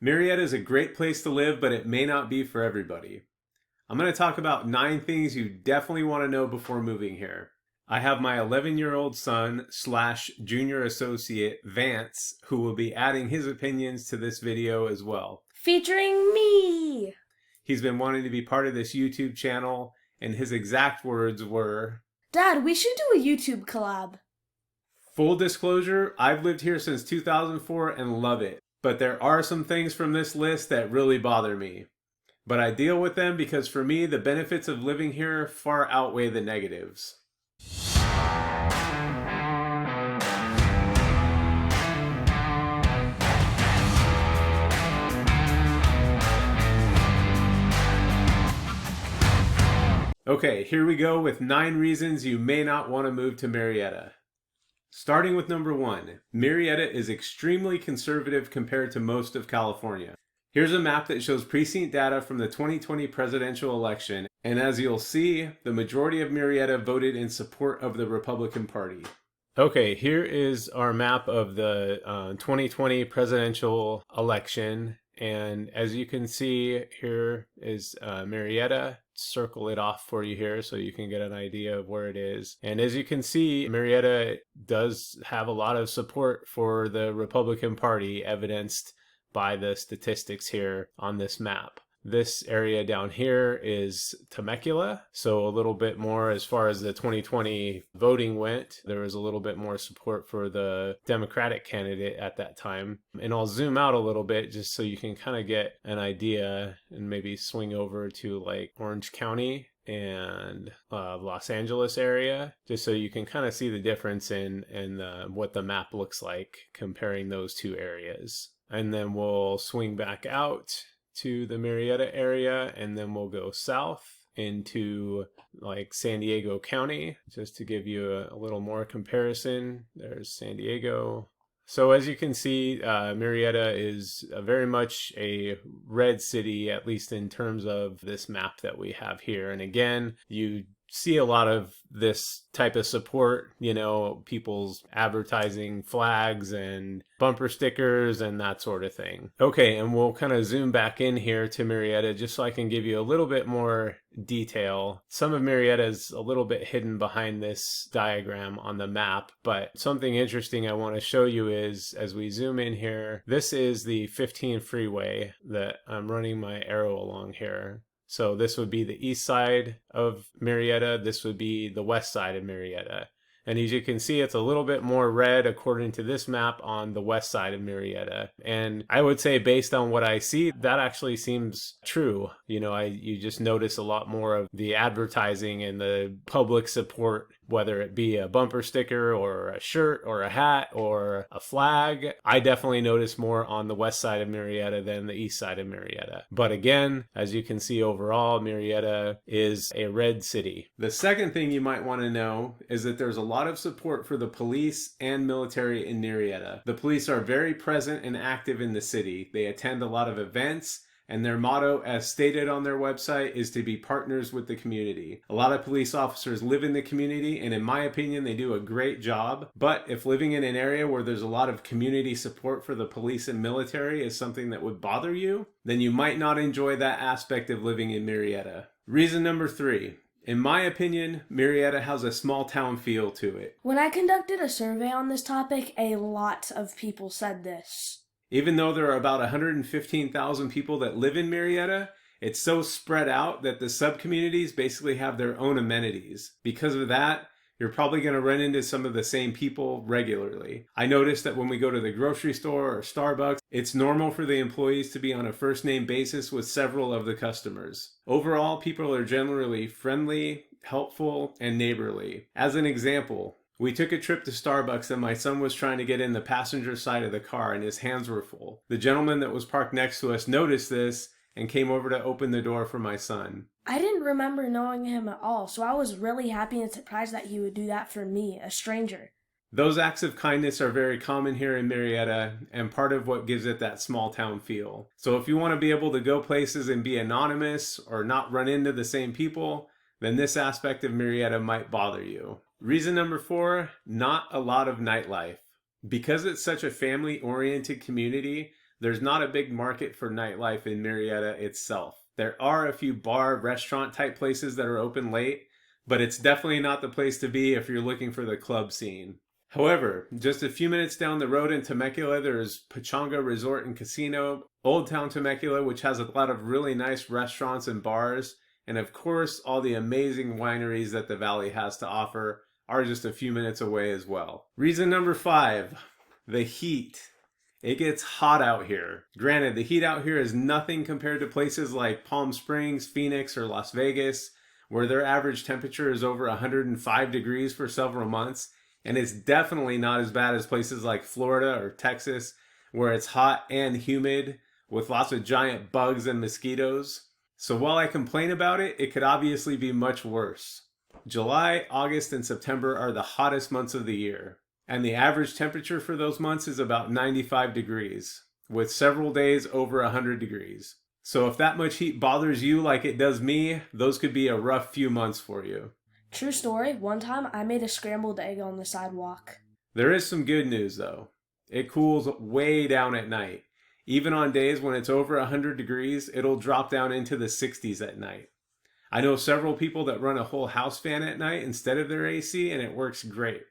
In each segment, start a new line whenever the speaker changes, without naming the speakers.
Murrieta is a great place to live, but it may not be for everybody. I'm going to talk about 9 things you definitely want to know before moving here. I have my 11-year-old son / junior associate, Vance, who will be adding his opinions to this video as well.
Featuring me!
He's been wanting to be part of this YouTube channel, and his exact words were,
Dad, we should do a YouTube collab.
full disclosure, I've lived here since 2004 and love it. But there are some things from this list that really bother me. But I deal with them because for me, the benefits of living here far outweigh the negatives. Okay, here we go with 9 reasons you may not want to move to Murrieta. Starting with number 1, Murrieta is extremely conservative compared to most of California. Here's a map that shows precinct data from the 2020 presidential election, and as you'll see, the majority of Murrieta voted in support of the Republican Party. Okay, here is our map of the 2020 presidential election, and as you can see, here is Murrieta. Circle it off for you here so you can get an idea of where it is. And as you can see, Murrieta does have a lot of support for the Republican Party, evidenced by the statistics here on this map. This area down here is Temecula, so a little bit more as far as the 2020 voting went. There was a little bit more support for the Democratic candidate at that time. And I'll zoom out a little bit just so you can kind of get an idea and maybe swing over to like Orange County and Los Angeles area, just so you can kind of see the difference in what the map looks like comparing those two areas. And then we'll swing back out to the Murrieta area, and then we'll go south into like San Diego County, just to give you a little more comparison. There's San Diego. So as you can see, Murrieta is very much a red city, at least in terms of this map that we have here. And again, you see a lot of this type of support, you know, people's advertising flags and bumper stickers and that sort of thing. Okay, and we'll kind of zoom back in here to Murrieta just so I can give you a little bit more detail. Some of Murrieta is a little bit hidden behind this diagram on the map, but something interesting I want to show you is, as we zoom in here, this is the 15 freeway that I'm running my arrow along here. So this would be the east side of Murrieta. This would be the west side of Murrieta. And as you can see, it's a little bit more red according to this map on the west side of Murrieta. And I would say based on what I see, that actually seems true. You know, you just notice a lot more of the advertising and the public support, whether it be a bumper sticker or a shirt or a hat or a flag. I definitely notice more on the west side of Murrieta than the east side of Murrieta. But again, as you can see overall, Murrieta is a red city. The second thing you might want to know is that there's a lot of support for the police and military in Murrieta. The police are very present and active in the city. They attend a lot of events, and their motto, as stated on their website, is to be partners with the community. A lot of police officers live in the community, and in my opinion, they do a great job. But if living in an area where there's a lot of community support for the police and military is something that would bother you, then you might not enjoy that aspect of living in Murrieta. Reason number 3. In my opinion, Murrieta has a small town feel to it.
When I conducted a survey on this topic, a lot of people said this.
Even though there are about 115,000 people that live in Murrieta, it's so spread out that the sub-communities basically have their own amenities. Because of that, you're probably going to run into some of the same people regularly. I noticed that when we go to the grocery store or Starbucks, it's normal for the employees to be on a first-name basis with several of the customers. Overall, people are generally friendly, helpful, and neighborly. As an example, we took a trip to Starbucks and my son was trying to get in the passenger side of the car and his hands were full. The gentleman that was parked next to us noticed this and came over to open the door for my son.
I didn't remember knowing him at all, so I was really happy and surprised that he would do that for me, a stranger.
Those acts of kindness are very common here in Murrieta and part of what gives it that small town feel. So if you want to be able to go places and be anonymous or not run into the same people, then this aspect of Murrieta might bother you. Reason number 4, not a lot of nightlife. Because it's such a family-oriented community, there's not a big market for nightlife in Murrieta itself. There are a few bar, restaurant type places that are open late, but it's definitely not the place to be if you're looking for the club scene. However, just a few minutes down the road in Temecula, there's Pachanga Resort and Casino, Old Town Temecula, which has a lot of really nice restaurants and bars, and of course, all the amazing wineries that the valley has to offer are just a few minutes away as well. Reason number 5, the heat. It gets hot out here. Granted, the heat out here is nothing compared to places like Palm Springs, Phoenix, or Las Vegas, where their average temperature is over 105 degrees for several months. And it's definitely not as bad as places like Florida or Texas, where it's hot and humid with lots of giant bugs and mosquitoes. So while I complain about it, it could obviously be much worse. July, August, and September are the hottest months of the year, and the average temperature for those months is about 95 degrees, with several days over 100 degrees. So if that much heat bothers you like it does me, those could be a rough few months for you.
True story, one time I made a scrambled egg on the sidewalk.
There is some good news though. It cools way down at night. Even on days when it's over 100 degrees, it'll drop down into the 60s at night. I know several people that run a whole house fan at night instead of their AC, and it works great.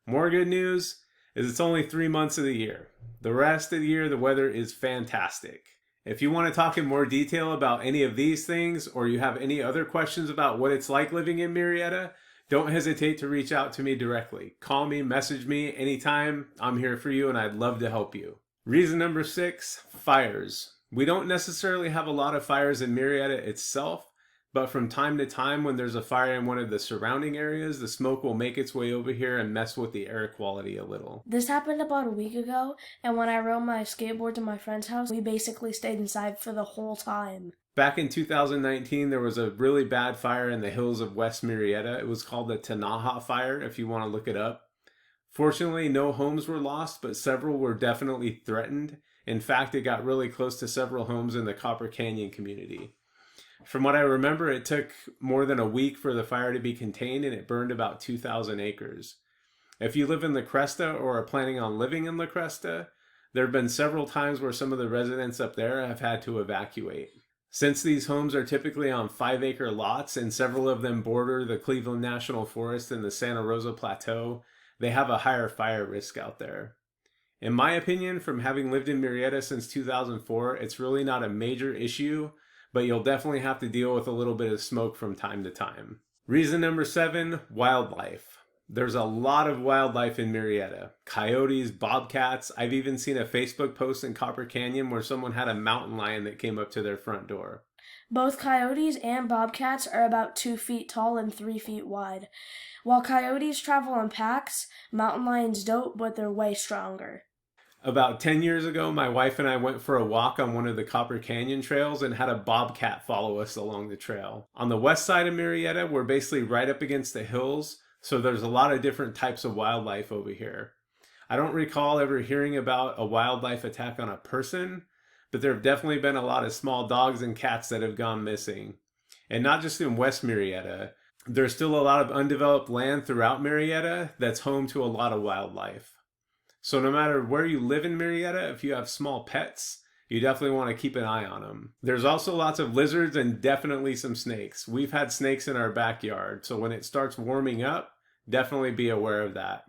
More good news is it's only 3 months of the year. The rest of the year, the weather is fantastic. If you want to talk in more detail about any of these things, or you have any other questions about what it's like living in Murrieta, don't hesitate to reach out to me directly. Call me, message me anytime. I'm here for you and I'd love to help you. Reason number 6, fires. We don't necessarily have a lot of fires in Murrieta itself, but from time to time when there's a fire in one of the surrounding areas, the smoke will make its way over here and mess with the air quality a little.
This happened about a week ago, and when I rode my skateboard to my friend's house, we basically stayed inside for the whole time.
Back in 2019, there was a really bad fire in the hills of West Murrieta. It was called the Tanaha Fire, if you want to look it up. Fortunately, no homes were lost, but several were definitely threatened. In fact, it got really close to several homes in the Copper Canyon community. From what I remember, it took more than a week for the fire to be contained, and it burned about 2,000 acres. If you live in La Cresta or are planning on living in La Cresta, there have been several times where some of the residents up there have had to evacuate. Since these homes are typically on 5-acre lots and several of them border the Cleveland National Forest and the Santa Rosa Plateau, they have a higher fire risk out there. In my opinion, from having lived in Murrieta since 2004, it's really not a major issue, but you'll definitely have to deal with a little bit of smoke from time to time. Reason number 7, wildlife. There's a lot of wildlife in Murrieta. Coyotes, bobcats. I've even seen a Facebook post in Copper Canyon where someone had a mountain lion that came up to their front door.
Both coyotes and bobcats are about 2 feet tall and 3 feet wide. While coyotes travel in packs, mountain lions don't, but they're way stronger.
About 10 years ago, my wife and I went for a walk on one of the Copper Canyon trails and had a bobcat follow us along the trail. On the west side of Murrieta, we're basically right up against the hills, so there's a lot of different types of wildlife over here. I don't recall ever hearing about a wildlife attack on a person, but there have definitely been a lot of small dogs and cats that have gone missing. And not just in West Murrieta, there's still a lot of undeveloped land throughout Murrieta that's home to a lot of wildlife. So no matter where you live in Murrieta, if you have small pets, you definitely want to keep an eye on them. There's also lots of lizards and definitely some snakes. We've had snakes in our backyard, so when it starts warming up, definitely be aware of that.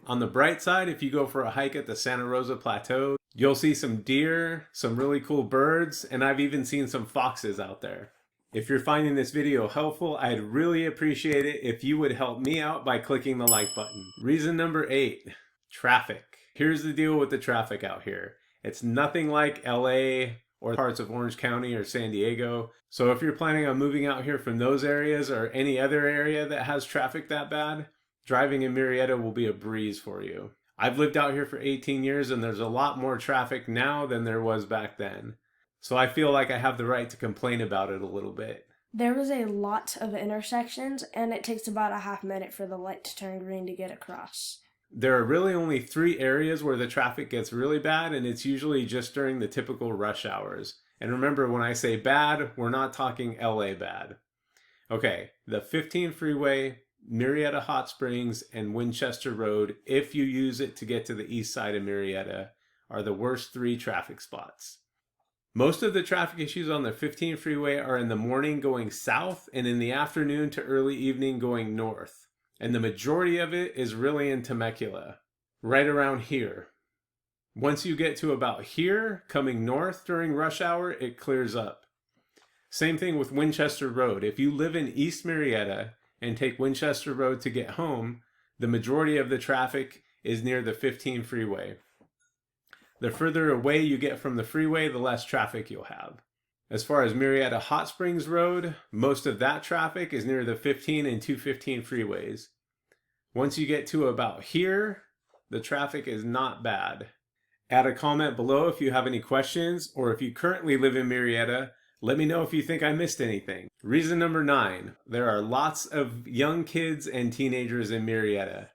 On the bright side, if you go for a hike at the Santa Rosa Plateau, you'll see some deer, some really cool birds, and I've even seen some foxes out there. If you're finding this video helpful, I'd really appreciate it if you would help me out by clicking the like button. Reason number 8. Traffic. Here's the deal with the traffic out here. It's nothing like LA or parts of Orange County or San Diego. So if you're planning on moving out here from those areas or any other area that has traffic that bad, driving in Murrieta will be a breeze for you. I've lived out here for 18 years and there's a lot more traffic now than there was back then. So I feel like I have the right to complain about it a little bit.
There is a lot of intersections, and it takes about a half minute for the light to turn green to get across.
There are really only 3 areas where the traffic gets really bad, and it's usually just during the typical rush hours. And remember, when I say bad, we're not talking LA bad. Okay, the 15 freeway, Murrieta Hot Springs, and Winchester Road, if you use it to get to the east side of Murrieta, are the worst 3 traffic spots. Most of the traffic issues on the 15 freeway are in the morning going south and in the afternoon to early evening going north. And the majority of it is really in Temecula, right around here. Once you get to about here, coming north during rush hour, it clears up. Same thing with Winchester Road. If you live in East Murrieta and take Winchester Road to get home, the majority of the traffic is near the 15 freeway. The further away you get from the freeway, the less traffic you'll have. As far as Murrieta Hot Springs Road, most of that traffic is near the 15 and 215 freeways. Once you get to about here, the traffic is not bad. Add a comment below if you have any questions, or if you currently live in Murrieta, let me know if you think I missed anything. Reason number 9, there are lots of young kids and teenagers in Murrieta.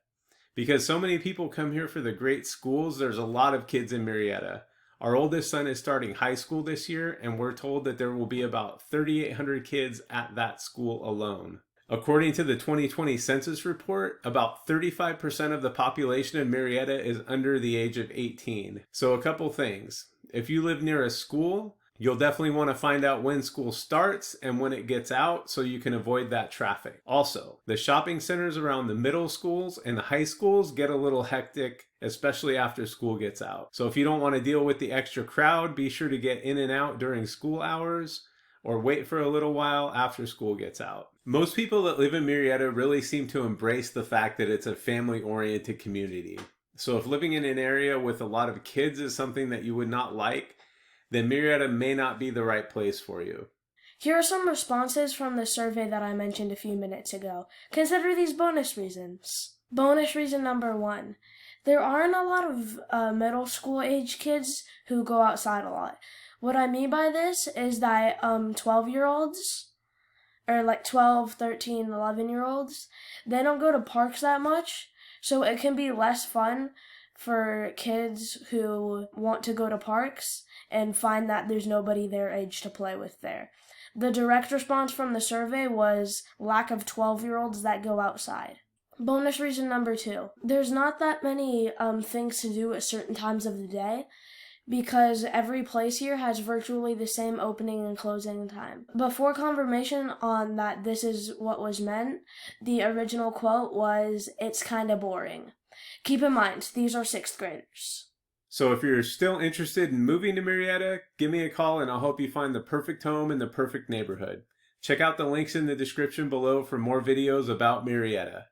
Because so many people come here for the great schools, there's a lot of kids in Murrieta. Our oldest son is starting high school this year, and we're told that there will be about 3,800 kids at that school alone. According to the 2020 census report, about 35% of the population in Murrieta is under the age of 18. So a couple things. If you live near a school, you'll definitely want to find out when school starts and when it gets out so you can avoid that traffic. Also, the shopping centers around the middle schools and the high schools get a little hectic, especially after school gets out. So if you don't want to deal with the extra crowd, be sure to get in and out during school hours or wait for a little while after school gets out. Most people that live in Murrieta really seem to embrace the fact that it's a family-oriented community. So if living in an area with a lot of kids is something that you would not like, then Murrieta may not be the right place for you.
Here are some responses from the survey that I mentioned a few minutes ago. Consider these bonus reasons. Bonus reason number 1. There aren't a lot of middle school age kids who go outside a lot. What I mean by this is that 12-year-olds, or like 12, 13, 11-year-olds, they don't go to parks that much, so it can be less fun for kids who want to go to parks and find that there's nobody their age to play with there. The direct response from the survey was lack of 12-year-olds that go outside. Bonus reason number 2. There's not that many things to do at certain times of the day because every place here has virtually the same opening and closing time. Before confirmation on that this is what was meant, the original quote was, "It's kinda boring." Keep in mind, these are 6th graders.
So if you're still interested in moving to Murrieta, give me a call and I'll help you find the perfect home in the perfect neighborhood. Check out the links in the description below for more videos about Murrieta.